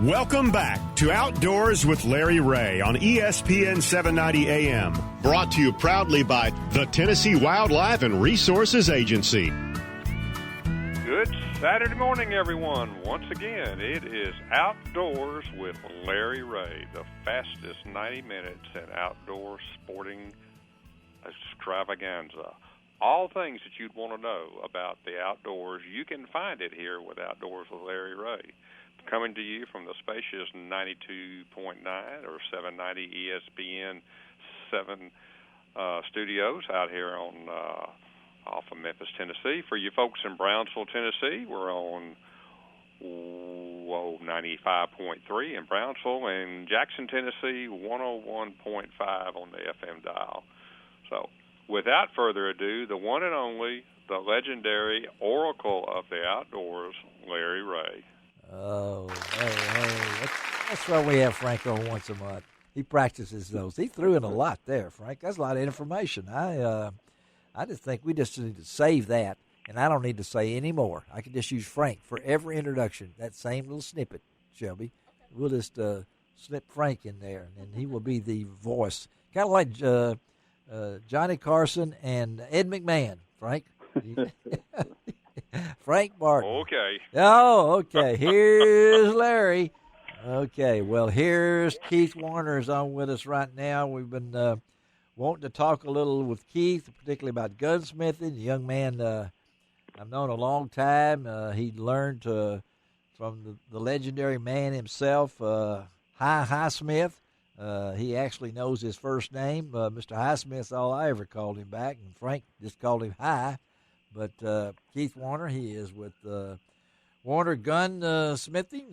Welcome back to Outdoors with Larry Ray on ESPN 790 AM. Brought to you proudly by the Tennessee Wildlife and Resources Agency. Good Saturday morning, everyone. Once again, it is Outdoors with Larry Ray, the fastest 90 minutes in outdoor sporting extravaganza. All things that you'd want to know about the outdoors, you can find it here with Outdoors with Larry Ray. Coming to you from the spacious 92.9 or 790 ESPN 7 studios out here on off of Memphis, Tennessee. For you folks in Brownsville, Tennessee, we're on 95.3 in Brownsville, and Jackson, Tennessee, 101.5 on the FM dial. So, without further ado, the one and only, the legendary oracle of the outdoors, Larry Ray. Oh, hey. That's why we have Frank on once a month. He practices those. He threw in a lot there, Frank. That's a lot of information. I just think we just need to save that, and I don't need to say any more. I can just use Frank for every introduction, that same little snippet, Shelby. We'll just slip Frank in there, and he will be the voice. Kind of like Johnny Carson and Ed McMahon, Frank. Frank Martin. Okay. Oh, okay. Here's Larry. Okay, well, here's Keith Warner is on with us right now. We've been wanting to talk a little with Keith, particularly about gunsmithing. The young man I've known a long time. He learned from the legendary man himself, Highsmith. He actually knows his first name. Mr. Highsmith's all I ever called him back, and Frank just called him High. But Keith Warner, he is with Warner Gun Smithing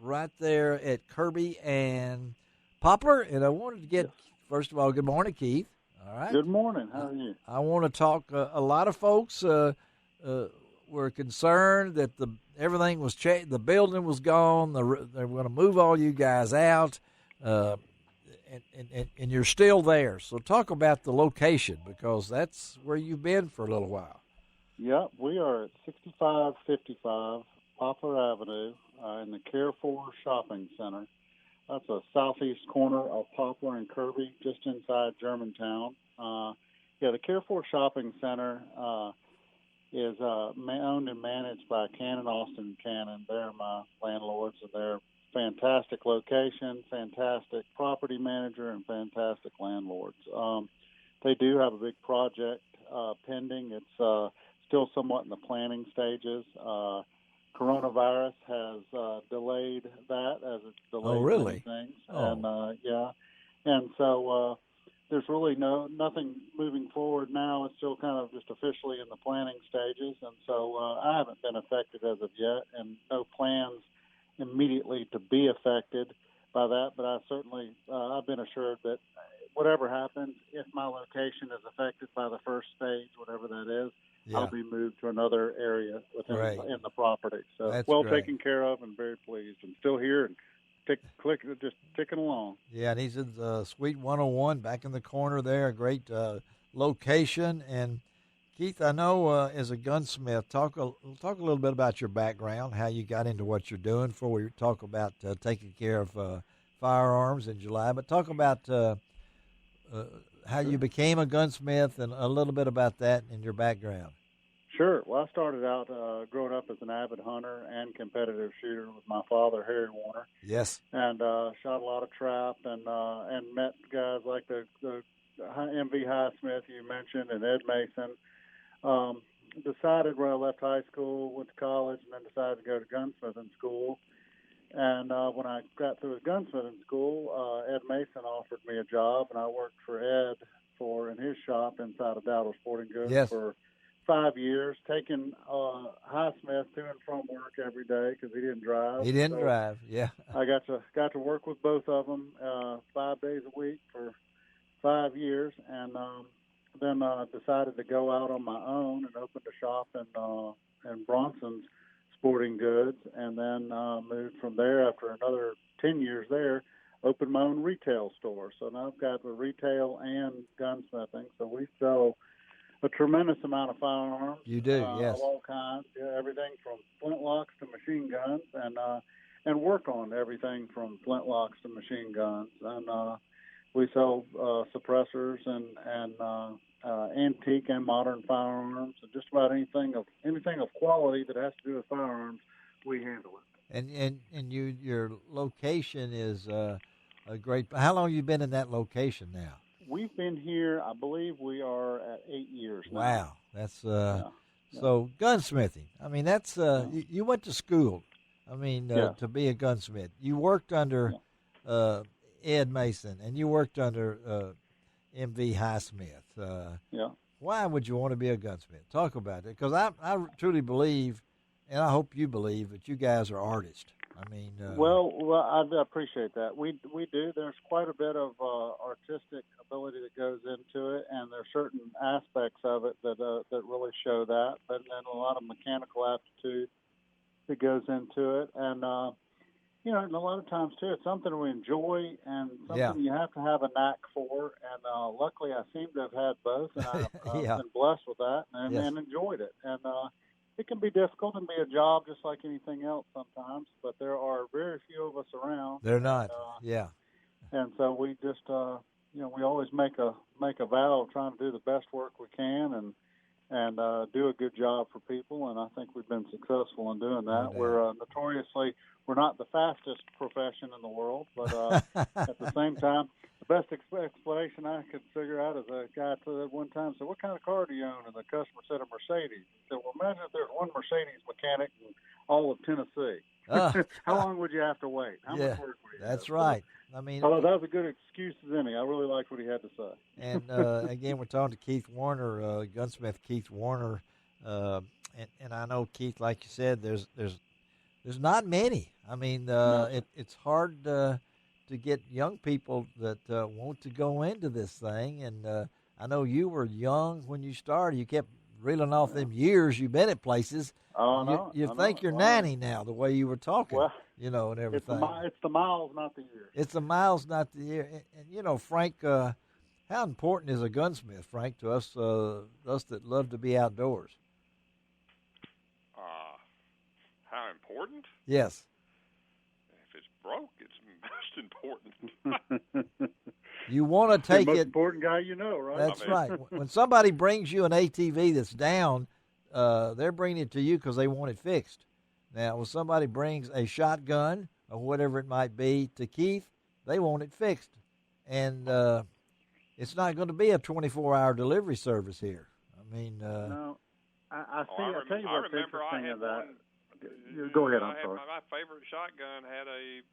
right there at Kirby and Poplar. And I wanted to get, first of all, good morning, Keith. All right. Good morning. How are you? I want to talk. A lot of folks were concerned that everything was the building was gone. They were going to move all you guys out, and you're still there. So talk about the location, because that's where you've been for a little while. Yeah, we are at 6555 Poplar Avenue in the Carrefour Shopping Center. That's a southeast corner of Poplar and Kirby, just inside Germantown. The Carrefour Shopping Center is owned and managed by Cannon Austin Cannon. They're my landlords, and they're fantastic location, fantastic property manager, and fantastic landlords. They do have a big project pending. It's still somewhat in the planning stages. Coronavirus has delayed that, as it's delayed many things. Oh. And so there's really nothing moving forward now. It's still kind of just officially in the planning stages, and so I haven't been affected as of yet, and no plans immediately to be affected by that. But I certainly I've been assured that whatever happens, if my location is affected by the first stage, whatever that is, I'll be moved to another area in the property. So that's taken care of, and very pleased. And still here and just ticking along. Yeah, and he's in Suite 101 back in the corner there. A great location. And Keith, I know as a gunsmith, talk a little bit about your background, how you got into what you're doing before we talk about taking care of firearms in July. But talk about how you became a gunsmith and a little bit about that in your background. Sure. Well, I started out growing up as an avid hunter and competitive shooter with my father, Harry Warner. Yes. And shot a lot of trap and met guys like the MV Highsmith you mentioned and Ed Mason. Decided when I left high school, went to college, and then decided to go to gunsmithing school. And when I got through gunsmithing school, Ed Mason offered me a job, and I worked for Ed in his shop inside of Dowdle Sporting Goods for 5 years, taking Highsmith to and from work every day because he didn't drive. He didn't drive, yeah. I got to work with both of them 5 days a week for 5 years, and then decided to go out on my own and opened a shop in Bronson's Sporting Goods, and then moved from there after another 10 years there, opened my own retail store. So now I've got the retail and gunsmithing. So we sell a tremendous amount of firearms. You do, yes. Of all kinds, everything from flintlocks to machine guns. And and work on everything from flintlocks to machine guns. And we sell suppressors and antique and modern firearms, and just about anything of quality that has to do with firearms, we handle it. And your location is a great. How long have you been in that location now? We've been here, I believe we are at 8 years now. Wow, that's Yeah. so gunsmithing. I mean, that's you went to school. I mean, to be a gunsmith. You worked under Ed Mason, and you worked under M.V. Highsmith. Yeah. Why would you want to be a gunsmith? Talk about it, because I truly believe, and I hope you believe, that you guys are artists. I mean, well, I appreciate that. We do. There's quite a bit of artistic ability that goes into it, and there's certain aspects of it that really show that. But then a lot of mechanical aptitude that goes into it, and and a lot of times too, it's something we enjoy and something you have to have a knack for. And luckily, I seem to have had both, and I've been blessed with that and enjoyed it. And it can be difficult and be a job just like anything else sometimes, but there are very few of us around. They're not. And so we just, we always make a vow of trying to do the best work we can and do a good job for people. And I think we've been successful in doing that. We're not the fastest profession in the world, but at the same time, the best explanation I could figure out is a guy at one time said, "What kind of car do you own?" And the customer said, "A Mercedes." He said, "Well, imagine if there's one Mercedes mechanic in all of Tennessee. How long would you have to wait? How much work would you That's have?" right. I mean, that was a good excuse as any. I really liked what he had to say. And again, we're talking to Keith Warner, gunsmith Keith Warner, and I know, Keith, like you said, there's not many. I mean, it's hard to get young people that want to go into this thing. And I know you were young when you started. You kept reeling off them years you've been at places. Oh, no. You think you're 90 now, the way you were talking, and everything. It's the miles, not the years. It's the miles, not the year. And Frank, how important is a gunsmith, Frank, to us that love to be outdoors? How important? Yes. If it's broke, it's most important. You want to take the most it. important guy you know, right? That's right. When somebody brings you an ATV that's down, they're bringing it to you because they want it fixed. Now, when somebody brings a shotgun or whatever it might be to Keith, they want it fixed. And it's not going to be a 24-hour delivery service here. I mean, no. I tell you what's remember interesting of that. One, go ahead, I'm sorry. My favorite shotgun had a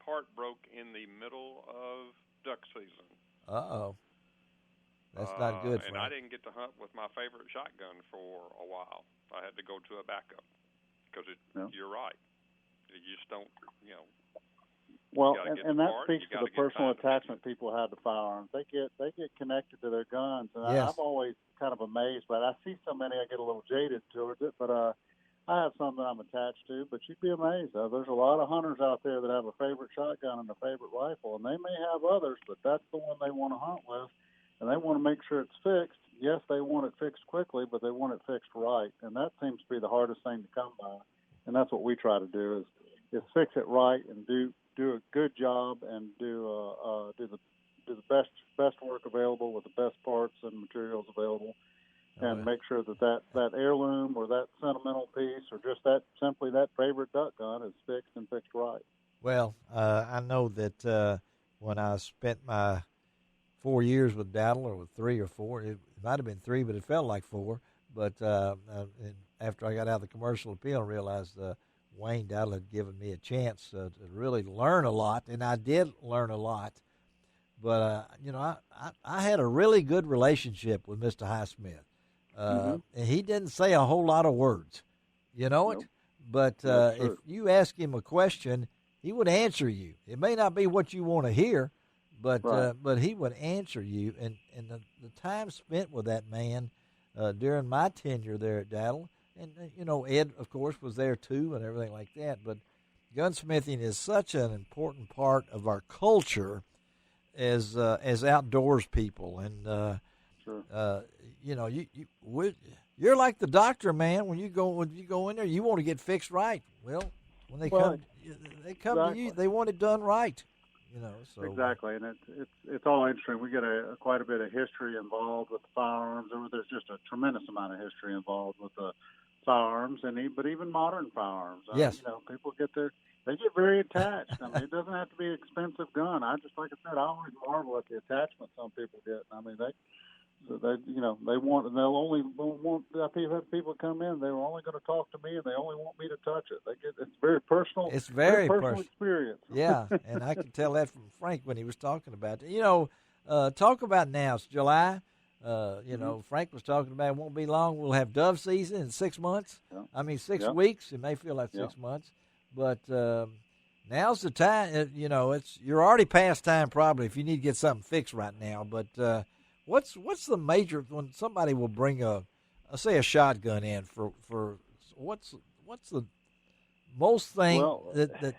part broke in the middle of duck season. Uh-oh. That's not good, Frank. And I didn't get to hunt with my favorite shotgun for a while. I had to go to a backup because you're right. You just don't, Well, and that speaks to the personal attachment people have to firearms. They get connected to their guns, and I'm always kind of amazed by it. I see so many, I get a little jaded towards it, but I have some that I'm attached to. But you'd be amazed. There's a lot of hunters out there that have a favorite shotgun and a favorite rifle, and they may have others, but that's the one they want to hunt with, and they want to make sure it's fixed. Yes, they want it fixed quickly, but they want it fixed right, and that seems to be the hardest thing to come by. And that's what we try to do is fix it right and do a good job and do the best work available with the best parts and materials available, and make sure that heirloom or that sentimental piece or just that favorite duck gun is fixed and fixed right. Well, I know that when I spent my 4 years with Dattle, or with 3 or 4, it might have been 3, but it felt like 4. But after I got out of the commercial appeal, I realized Wayne Dattle had given me a chance to really learn a lot, and I did learn a lot. But, I had a really good relationship with Mr. Highsmith. And he didn't say a whole lot of words, Nope. But if you ask him a question, he would answer you. It may not be what you want to hear, but he would answer you. And the time spent with that man during my tenure there at Dattle, and, Ed, of course, was there too and everything like that. But gunsmithing is such an important part of our culture as outdoors people. And, you're like the doctor, man. When you go in there, you want to get fixed right. Well, when they come, they come to you. They want it done right. So exactly, and it's all interesting. We get quite a bit of history involved with the firearms. There's just a tremendous amount of history involved with the firearms, but even modern firearms. Yes. People they get very attached. I mean, it doesn't have to be an expensive gun. Like I said, I always marvel at the attachment some people get. I mean, they want, and they'll only want. I've had people come in. They're only going to talk to me, and they only want me to touch it. It's very personal. It's very personal experience. Yeah, and I can tell that from Frank when he was talking about it. Talk about now. It's July. Frank was talking about it won't be long. We'll have dove season in 6 months. Yeah. I mean, 6 weeks. It may feel like 6 months, but now's the time. You're already past time probably if you need to get something fixed right now. But what's the major when somebody will bring a shotgun in for what's the most thing that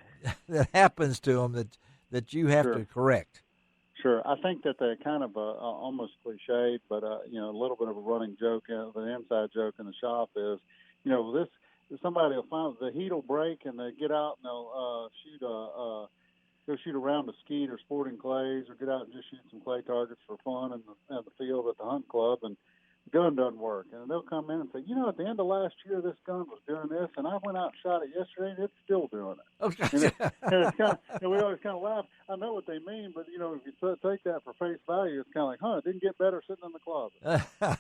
happens to them that you have to correct? Sure. I think that they're kind of almost cliched, but a little bit of a running joke, an inside joke in the shop is, somebody will find the heat will break and they get out and they'll go shoot a round of skeet or sporting clays or get out and just shoot some clay targets for fun in the field at the hunt club, and the gun doesn't work. And they'll come in and say, at the end of last year, this gun was doing this, and I went out and shot it yesterday, and it's still doing it. Okay. And it's kind of, we always kind of laugh. I know what they mean, but, if you take that for face value, it's kind of like, it didn't get better sitting in the closet.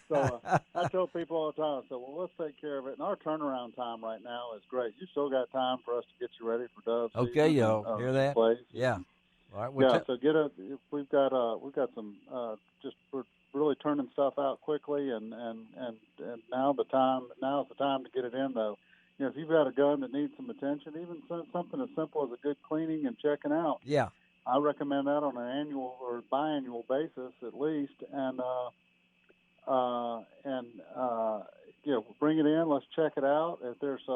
So I tell people all the time, let's take care of it. And our turnaround time right now is great. You still got time for us to get you ready for dove season. Okay, y'all. Hear that? Plays. Yeah. All right. So we've got some we're really turning stuff out quickly, and now's the time to get it in, though. If you've got a gun that needs some attention, even something as simple as a good cleaning and checking out, I recommend that on an annual or biannual basis at least, and bring it in. Let's check it out. If there's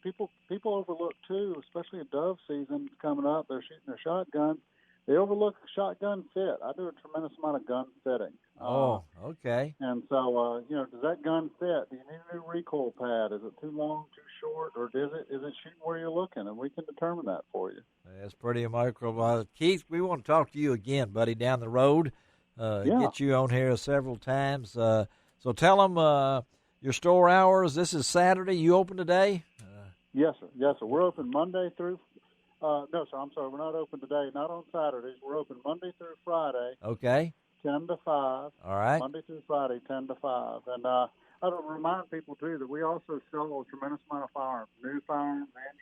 people overlook too, especially a dove season coming up. They're shooting their shotgun. They overlook shotgun fit. I do a tremendous amount of gun fitting. Okay. And so, does that gun fit? Do you need a new recoil pad? Is it too long, too short, or is it shooting where you're looking? And we can determine that for you. That's pretty remarkable. Keith, we want to talk to you again, buddy, down the road. Get you on here several times. So tell them your store hours. This is Saturday. You open today? Yes, sir. We're open Monday through. No, sir. I'm sorry. We're not open today. Not on Saturdays. We're open Monday through Friday. Okay. 10 to 5. All right. Monday through Friday, 10 to 5. And I would remind people, too, that we also sell a tremendous amount of firearms, new firearms, and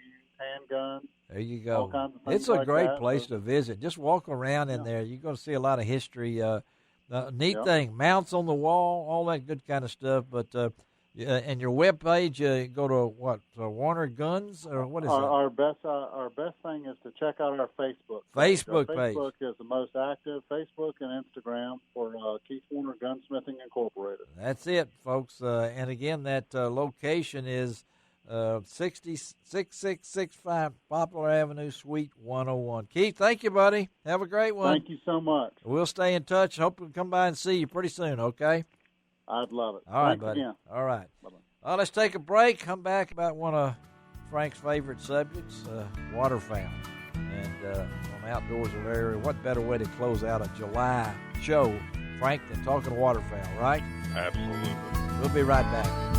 handguns. There you go. All kinds of things it's a like great that. place to visit. Just walk around in there. You're going to see a lot of history. Neat thing, mounts on the wall, all that good kind of stuff. But and your webpage, go to what? Warner Guns, or what is that? Our best thing is to check out our Facebook page. Facebook is the most active. Facebook and Instagram for Keith Warner Gunsmithing Incorporated. That's it, folks. And again, that location is 6665 Poplar Avenue, Suite 101. Keith, thank you, buddy. Have a great one. Thank you so much. We'll stay in touch. Hope we can come by and see you pretty soon, okay? I'd love it. All right, Thanks buddy. Again. All right. Bye-bye. Well, let's take a break. Come back about one of Frank's favorite subjects, waterfowl. And on Outdoors of Area, what better way to close out a July show, Frank, than talking waterfowl, right? Absolutely. We'll be right back.